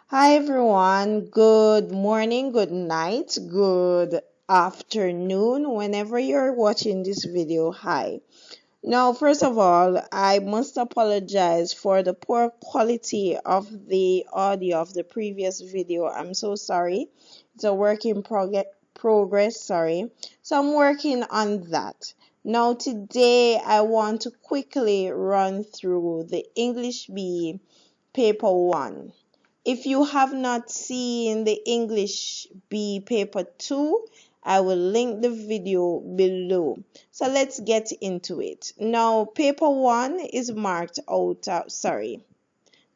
Hi everyone, good morning, good night, good afternoon, whenever you're watching this video. Hi. Now, first of all, I must apologize for the poor quality of the audio of the previous video. I'm so sorry. It's a work in progress, sorry. So I'm working on that. Now, today I want to quickly run through the English B paper 1. If you have not seen the English B paper 2, I will link the video below. So let's get into it. Now, paper 1 is marked out of, sorry,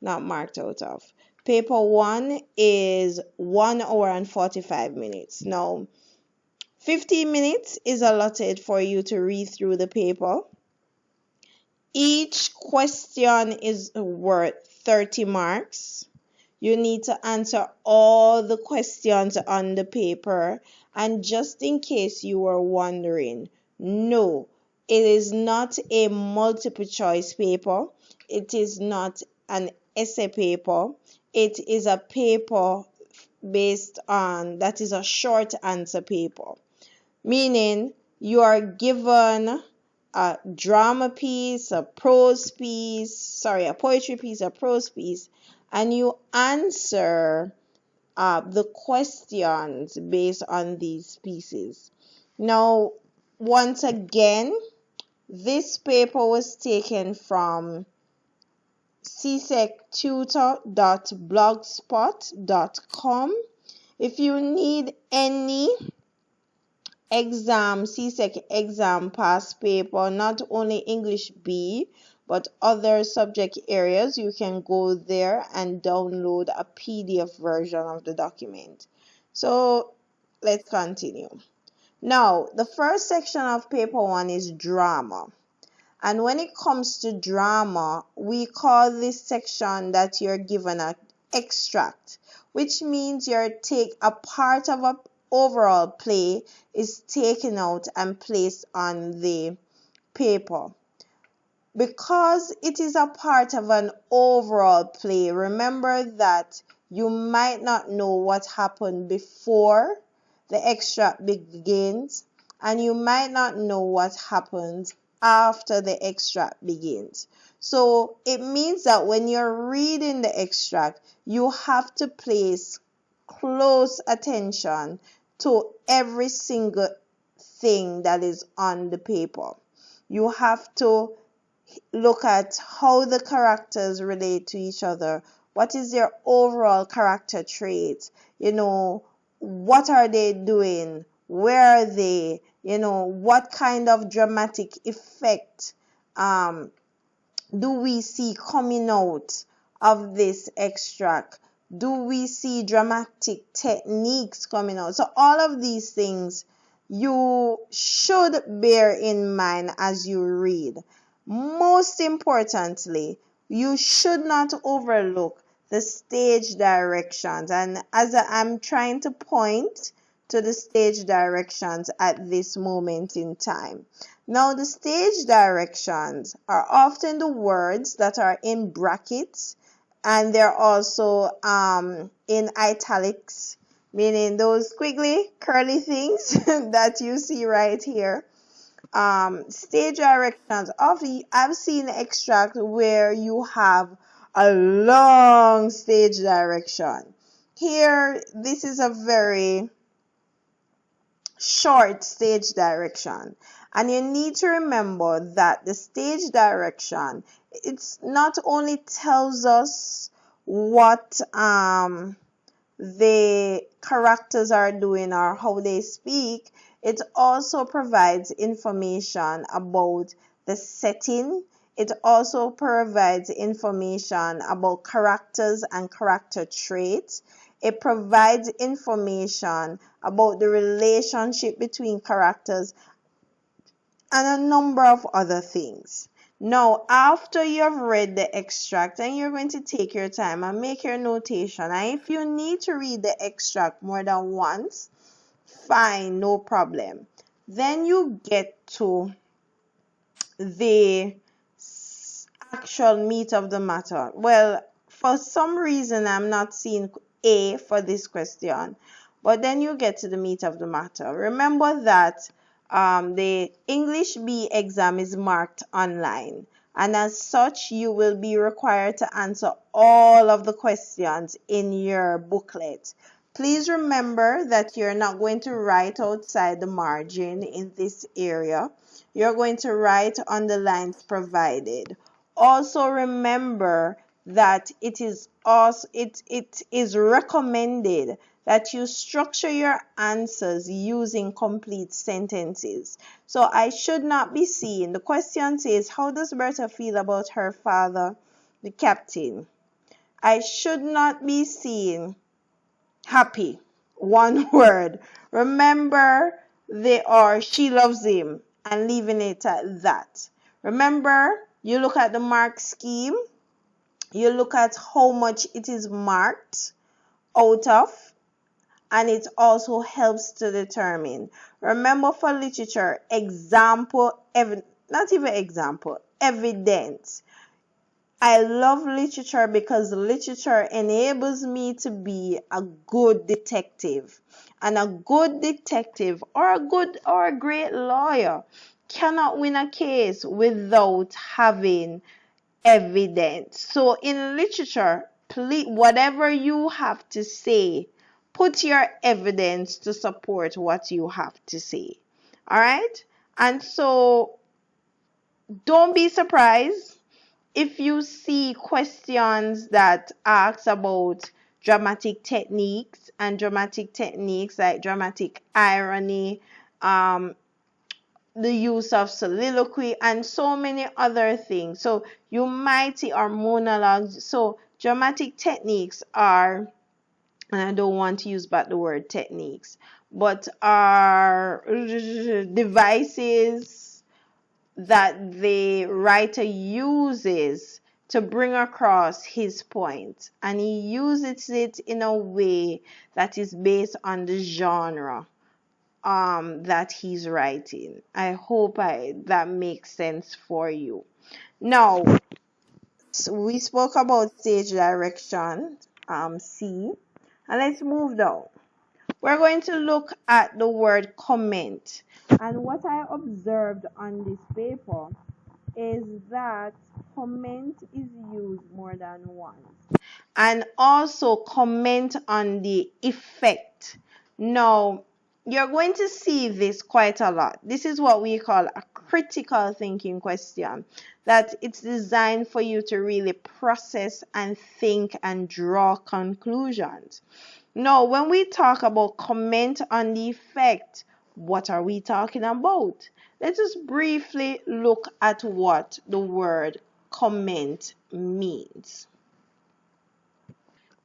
not marked out of. Paper 1 is 1 hour and 45 minutes. Now, 15 minutes is allotted for you to read through the paper. Each question is worth 30 marks. You need to answer all the questions on the paper. And just in case you were wondering, no, it is not a multiple choice paper. It is not an essay paper. It is a paper that is a short answer paper. Meaning you are given a drama piece, a poetry piece, a prose piece, and you answer the questions based on these pieces. Now, once again, this paper was taken from csectutor.blogspot.com. If you need any CSEC exam past paper, not only English B, but other subject areas, you can go there and download a PDF version of the document. So let's continue. Now, the first section of paper 1 is drama. And when it comes to drama, we call this section that you're given an extract, which means you're take a part of a overall play is taken out and placed on the paper. Because it is a part of an overall play, remember that you might not know what happened before the extract begins, and you might not know what happens after the extract begins. So it means that when you're reading the extract, you have to place close attention to every single thing that is on the paper. You have to look at how the characters relate to each other. What is their overall character trait? What are they doing? Where are they? What kind of dramatic effect do we see coming out of this extract? Do we see dramatic techniques coming out? So all of these things you should bear in mind as you read. Most importantly, you should not overlook the stage directions. And as I'm trying to point to the stage directions at this moment in time. Now, the stage directions are often the words that are in brackets, and they're also in italics, meaning those squiggly, curly things that you see right here. Stage directions. Often, I've seen extract where you have a long stage direction. Here, this is a very short stage direction, and you need to remember that the stage direction, it's not only tells us what the characters are doing or how they speak, it also provides information about the setting. It also provides information about characters and character traits. It provides information about the relationship between characters and a number of other things. Now, after you have read the extract, and you're going to take your time and make your notation. And if you need to read the extract more than once, fine, no problem. Then you get to the actual meat of the matter. Well, for some reason I'm not seeing A for this question, but then you get to the meat of the matter. Remember that the English B exam is marked online, and as such you will be required to answer all of the questions in your booklet. Please remember that you're not going to write outside the margin in this area. You're going to write on the lines provided. Also remember that it is recommended that you structure your answers using complete sentences. So I should not be seeing. The question says, how does Berta feel about her father, the captain? I should not be seeing happy. One word. Remember, they are she loves him and leaving it at that. Remember, you look at the mark scheme. You look at how much it is marked out of, and it also helps to determine. Remember, for literature, not even example, evidence. I love literature because literature enables me to be a good detective. And a good detective or a great lawyer cannot win a case without having evidence. So in literature, please, whatever you have to say, put your evidence to support what you have to say. All right? And so don't be surprised if you see questions that ask about dramatic techniques like dramatic irony, the use of soliloquy, and so many other things. So you might see our monologues. So dramatic techniques are, and I don't want to use back the word techniques, but are devices that the writer uses to bring across his point, and he uses it in a way that is based on the genre that he's writing. I hope that makes sense for you. Now, so we spoke about stage direction, C, and let's move down. We're going to look at the word comment. And what I observed on this paper is that comment is used more than once. And also comment on the effect. Now, you're going to see this quite a lot. This is what we call a critical thinking question, that it's designed for you to really process and think and draw conclusions. Now, when we talk about comment on the effect, what are we talking about? Let us briefly look at what the word comment means.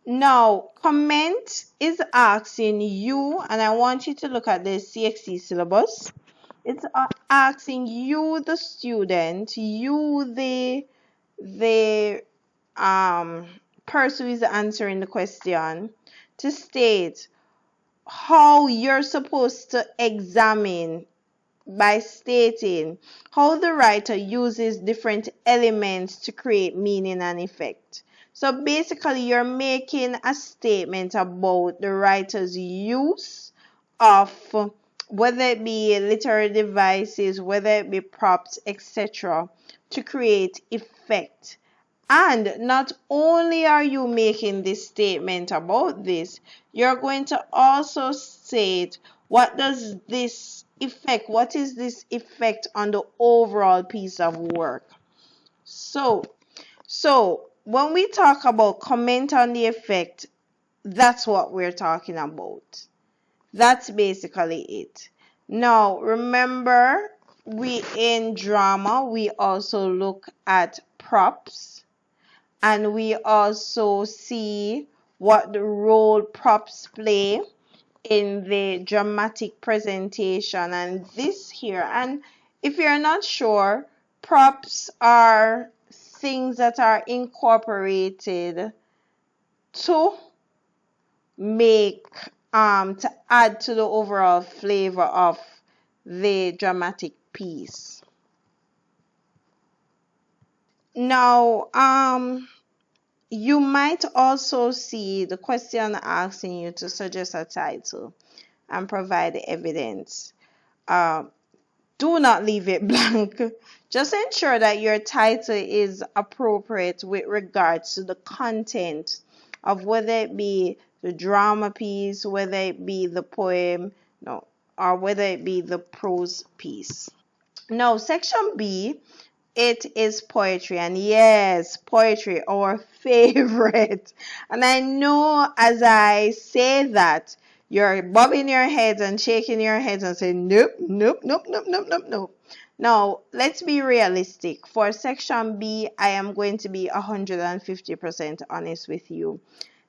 Now, comment is asking you, and I want you to look at the CSEC syllabus. It's asking you, the student, you, the person who is answering the question, to state how you're supposed to examine by stating how the writer uses different elements to create meaning and effect. So basically, you're making a statement about the writer's use of, whether it be literary devices, whether it be props, etc., to create effect. And not only are you making this statement about this, you're going to also state what is this effect on the overall piece of work. So when we talk about comment on the effect, that's what we're talking about. That's basically it. Now, remember, in drama, we also look at props, and we also see what the role props play in the dramatic presentation. And this here, and if you're not sure, props are things that are incorporated to make to add to the overall flavor of the dramatic piece. Now, you might also see the question asking you to suggest a title and provide evidence. Um, do not leave it blank. Just ensure that your title is appropriate with regards to the content of whether it be the drama piece, whether it be the poem, no, or whether it be the prose piece. Now, section B, it is poetry, and yes, poetry, our favorite. And I know as I say that, you're bobbing your heads and shaking your heads and saying, nope, nope, nope, nope, nope, nope, nope. Now, let's be realistic. For section B, I am going to be 150% honest with you.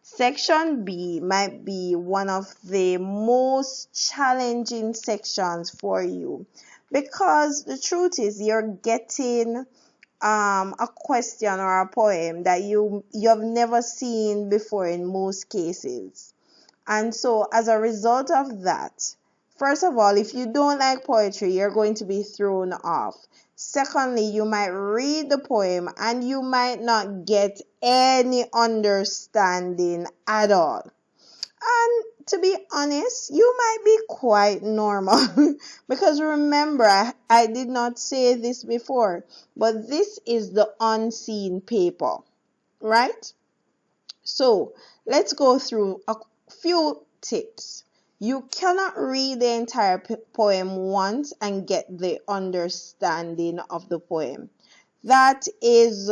Section B might be one of the most challenging sections for you, because the truth is you're getting a question or a poem that you've never seen before in most cases. And so as a result of that, first of all, if you don't like poetry, you're going to be thrown off. Secondly, you might read the poem and you might not get any understanding at all. And to be honest, you might be quite normal. Because remember, I did not say this before, but this is the unseen paper, right? So let's go through a few tips. You cannot read the entire poem once and get the understanding of the poem. That is,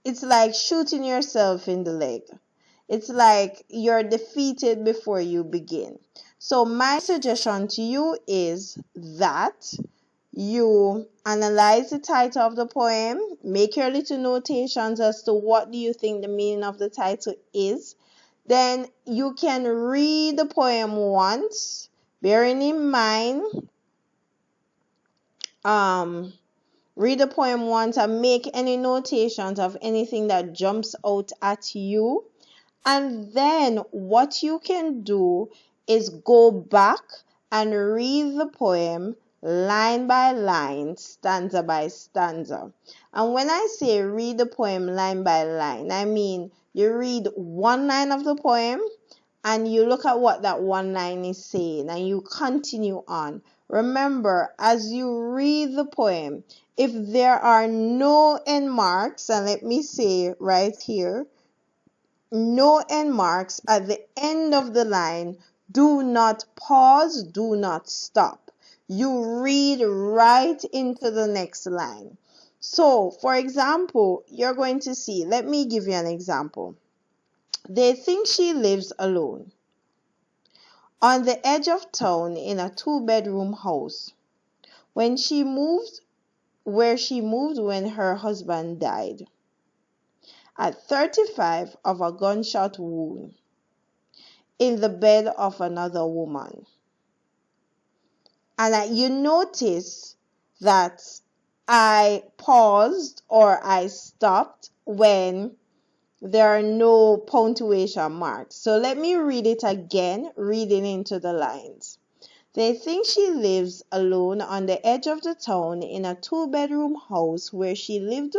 it's like shooting yourself in the leg. It's like you're defeated before you begin. So my suggestion to you is that you analyze the title of the poem, make your little notations as to what do you think the meaning of the title is. Then you can read the poem once, bearing in mind, read the poem once and make any notations of anything that jumps out at you. And then what you can do is go back and read the poem line by line, stanza by stanza. And when I say read the poem line by line, I mean you read one line of the poem and you look at what that one line is saying and you continue on. Remember, as you read the poem, if there are no end marks, and let me say right here, no end marks at the end of the line, do not pause, do not stop. You read right into the next line. So, for example, you're going to see, let me give you an example. They think she lives alone on the edge of town in a 2-bedroom house. Where she moved when her husband died. At 35 of a gunshot wound in the bed of another woman. And you notice that I paused or I stopped when there are no punctuation marks. So let me read it again, reading into the lines. They think she lives alone on the edge of the town in a 2-bedroom house where she lived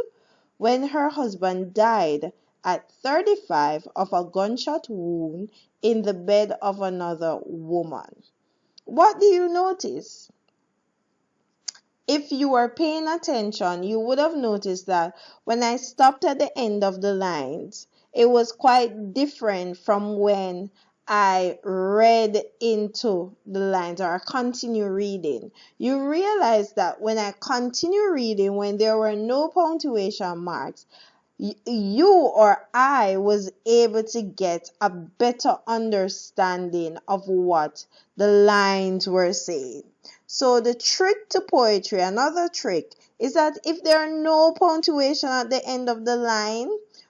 when her husband died at 35 of a gunshot wound in the bed of another woman. What do you notice? If you were paying attention, you would have noticed that when I stopped at the end of the lines, it was quite different from when I read into the lines or I continue reading. You realize that when I continue reading, when there were no punctuation marks, you or I was able to get a better understanding of what the lines were saying. So the trick to poetry, another trick, is that if there are no punctuation at the end of the line,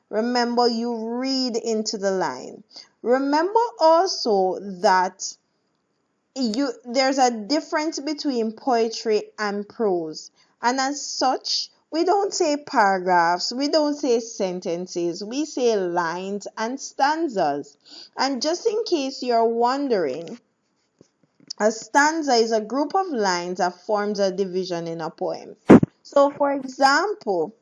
remember you read into the line. Remember also that there's a difference between poetry and prose. And as such, we don't say paragraphs, we don't say sentences, we say lines and stanzas. And just in case you're wondering, a stanza is a group of lines that forms a division in a poem. So for example,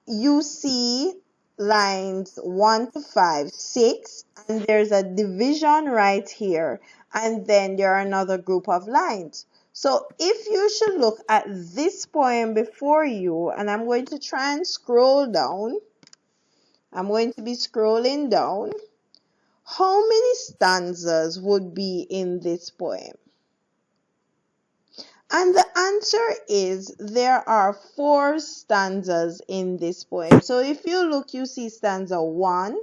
you see lines 1 to 5, 6, and there's a division right here, and then there are another group of lines. So if you should look at this poem before you, and I'm going to try and scroll down, I'm going to be scrolling down. How many stanzas would be in this poem? And the answer is there are 4 stanzas in this poem. So if you look, you see stanza 1,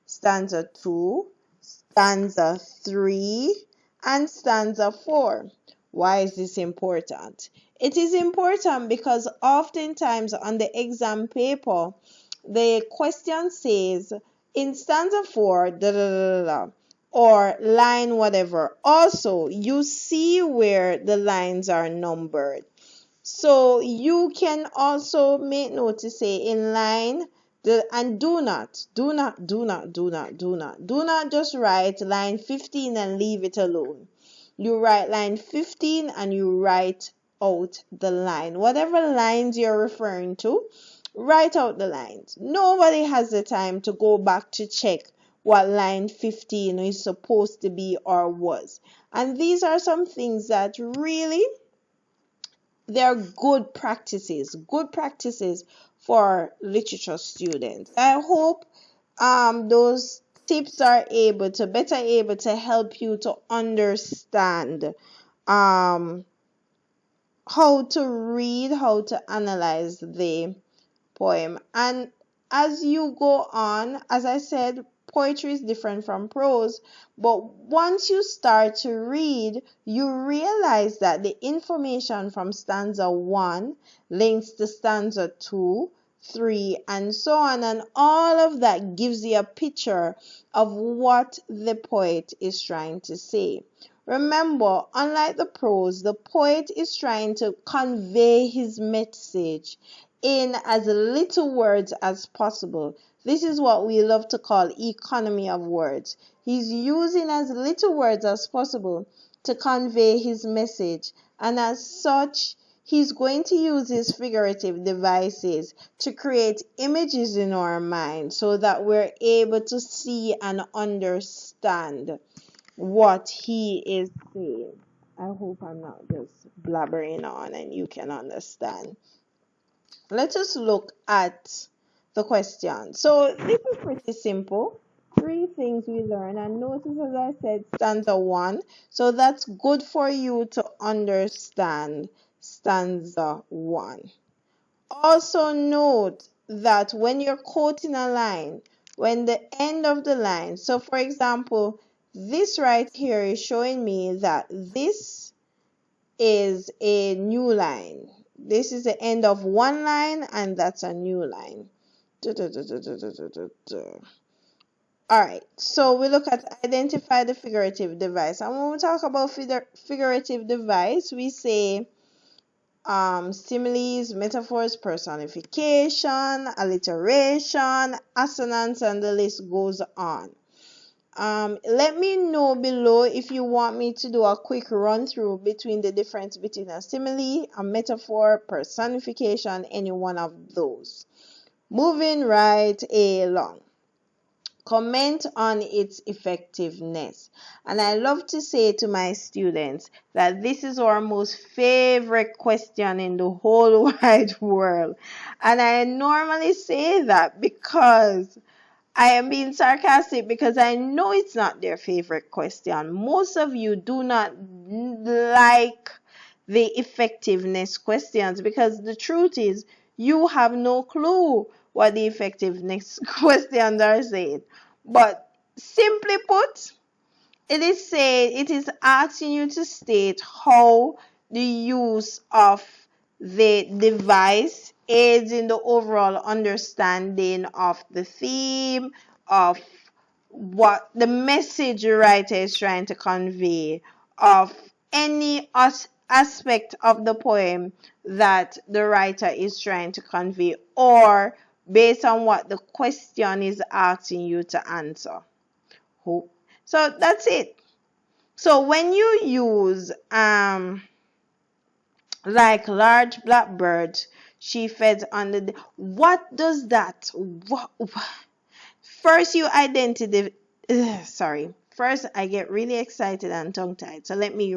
stanza 2, stanza 3, and stanza 4. Why is this important? It is important because oftentimes on the exam paper, the question says in stanza 4, da da da da da, or line whatever. Also, you see where the lines are numbered. So you can also make note to say in line, and do not just write line 15 and leave it alone. You write line 15 and you write out the line. Whatever lines you're referring to, write out the lines. Nobody has the time to go back to check what line 15 is supposed to be or was. And these are some things that really, they're good practices for literature students. I hope those tips are better able to help you to understand how to read, how to analyze the poem. And as you go on, as I said, poetry is different from prose, but once you start to read, you realize that the information from stanza 1 links to stanza 2, 3, and so on, and all of that gives you a picture of what the poet is trying to say. Remember, unlike the prose, the poet is trying to convey his message in as little words as possible. This is what we love to call economy of words. He's using as little words as possible to convey his message, and as such, he's going to use his figurative devices to create images in our mind so that we're able to see and understand what he is saying. I hope I'm not just blabbering on and you can understand. Let us look at the question. So this is pretty simple. 3 things we learn, and notice as I said stanza 1. So that's good for you to understand stanza 1. Also note that when you're quoting a line, when the end of the line, so for example, this right here is showing me that this is a new line. This is the end of one line, and that's a new line. Alright, so we look at identify the figurative device. And when we talk about figurative device, we say similes, metaphors, personification, alliteration, assonance, and the list goes on. Let me know below if you want me to do a quick run through between the difference between a simile, a metaphor, personification, any one of those. Moving right along. Comment on its effectiveness. And I love to say to my students that this is our most favorite question in the whole wide world. And I normally say that because I am being sarcastic, because I know it's not their favorite question. Most of you do not like the effectiveness questions because the truth is you have no clue what the effectiveness questions are saying. But simply put, it is asking you to state how the use of the device aids in the overall understanding of the theme, of what the message the writer is trying to convey, of any aspect of the poem that the writer is trying to convey, or based on what the question is asking you to answer. So that's it. So when you use like large blackbird She fed on the. What does that? What? First, you identify. Sorry. First, I get really excited and tongue-tied. So let me.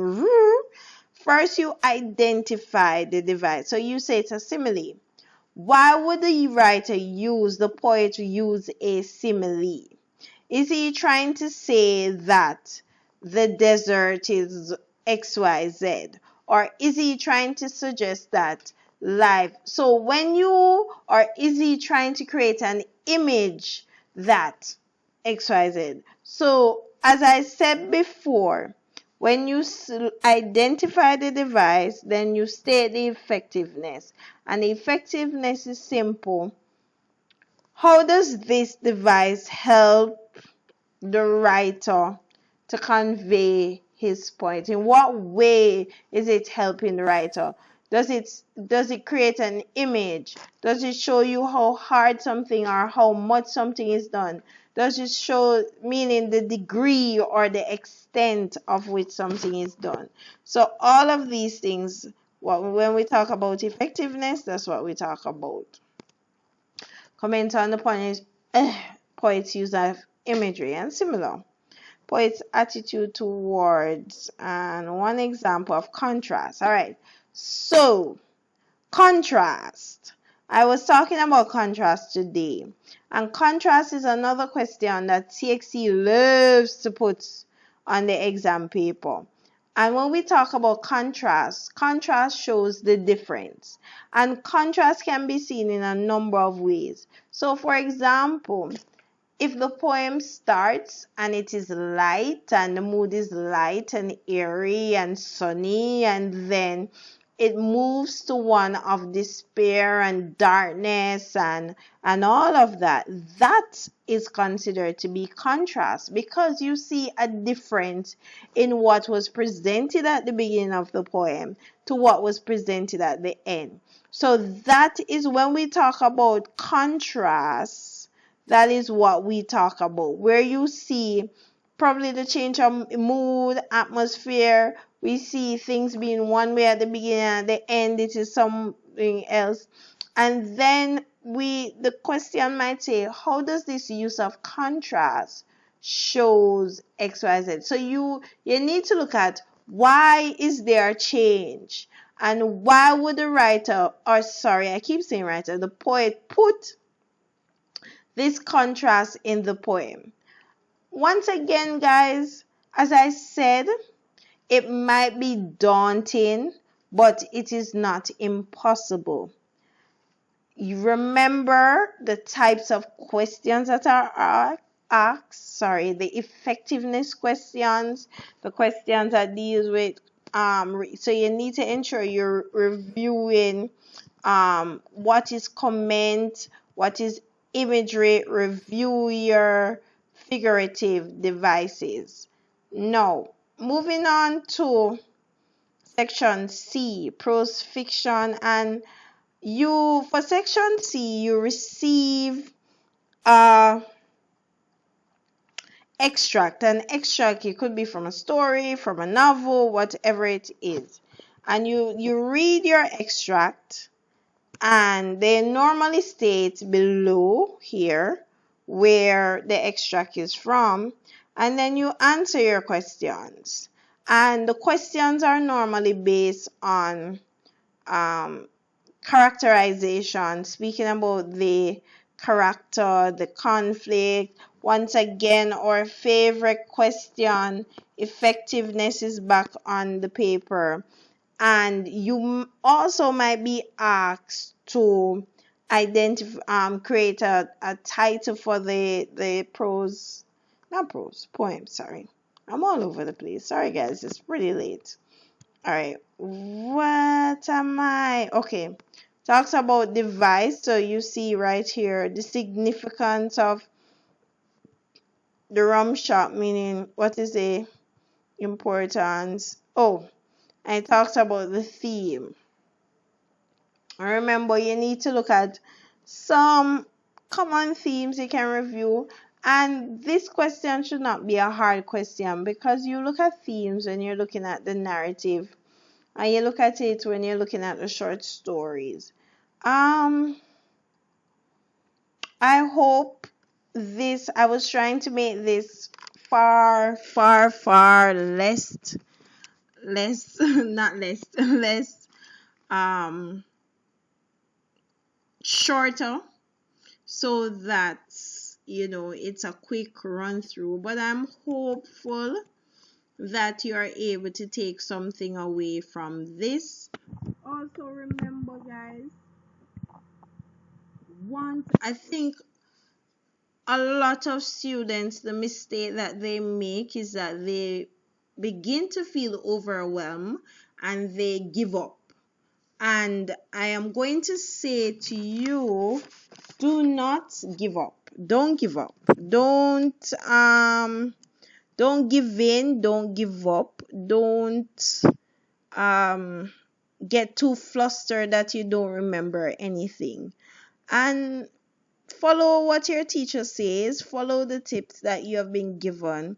First, you identify the device. So you say it's a simile. Why would the writer use, the poet use a simile? Is he trying to say that the desert is XYZ? Or is he trying to suggest that life? So when you, or is he trying to create an image that XYZ? So as I said before, when you identify the device, then you state the effectiveness. And the effectiveness is simple. How does this device help the writer to convey his point? In what way is it helping the writer? Does it create an image? Does it show you how hard something or how much something is done? Does it show, meaning the degree or the extent of which something is done? So all of these things, when we talk about effectiveness, that's what we talk about. Comment on the poet's use of imagery and similar. Poet's attitude towards, and one example of contrast. All right, so contrast. I was talking about contrast today, and contrast is another question that CXC loves to put on the exam paper. And when we talk about contrast, contrast shows the difference, and contrast can be seen in a number of ways. So for example, if the poem starts and it is light and the mood is light and airy and sunny, and then it moves to one of despair and darkness and all of that, that is considered to be contrast, because you see a difference in what was presented at the beginning of the poem to what was presented at the end. So that is when we talk about contrast. That is what we talk about, where you see probably the change of mood, atmosphere. We see things being one way at the beginning, at the end it is something else. And then the question might say, how does this use of contrast shows XYZ? So you need to look at, why is there a change? And why would the writer, or sorry, I keep saying writer, the poet put this contrast in the poem? Once again, guys, as I said, it might be daunting, but it is not impossible. You remember the types of questions that are asked, the effectiveness questions, the questions that deals with, so you need to ensure you're reviewing what is comment, what is imagery, review your figurative devices. Now, moving on to section C, prose fiction, and for section C, you receive extract. An extract, it could be from a story, from a novel, whatever it is. And you read your extract, and they normally state below here where the extract is from, and then you answer your questions. And the questions are normally based on characterization, speaking about the character, the conflict. Once again, our favorite question, effectiveness, is back on the paper. And you also might be asked to identify, create a title for the poem. Sorry, I'm all over the place. Sorry, guys, it's pretty late. All right, what am I? Okay, talks about device. So you see right here the significance of the rum shop, meaning what is the importance. Oh, and it talks about the theme. Remember, you need to look at some common themes you can review. And this question should not be a hard question, because you look at themes when you're looking at the narrative, and you look at it when you're looking at the short stories. I hope this, I was trying to make this far, far, far less, not less, less, um, shorter, so that, it's a quick run through. But I'm hopeful that you are able to take something away from this. Also, remember, guys, I think a lot of students, the mistake that they make is that they begin to feel overwhelmed and they give up. And I am going to say to you, do not give up. Don't give up. Don't give in, don't give up. Don't get too flustered that you don't remember anything. And follow what your teacher says, follow the tips that you have been given,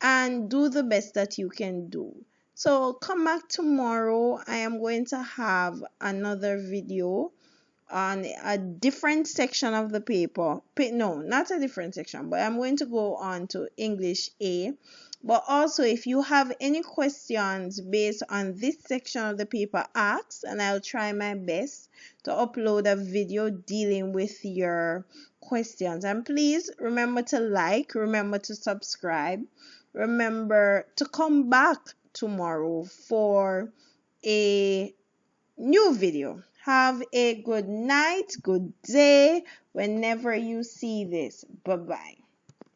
and do the best that you can do. So come back tomorrow. I am going to have another video on a different section of the paper. No, not a different section, but I'm going to go on to English A. But also, if you have any questions based on this section of the paper, ask, and I'll try my best to upload a video dealing with your questions. And please remember to like, remember to subscribe, remember to come back tomorrow for a new video. Have a good night, good day, whenever you see this. Bye bye.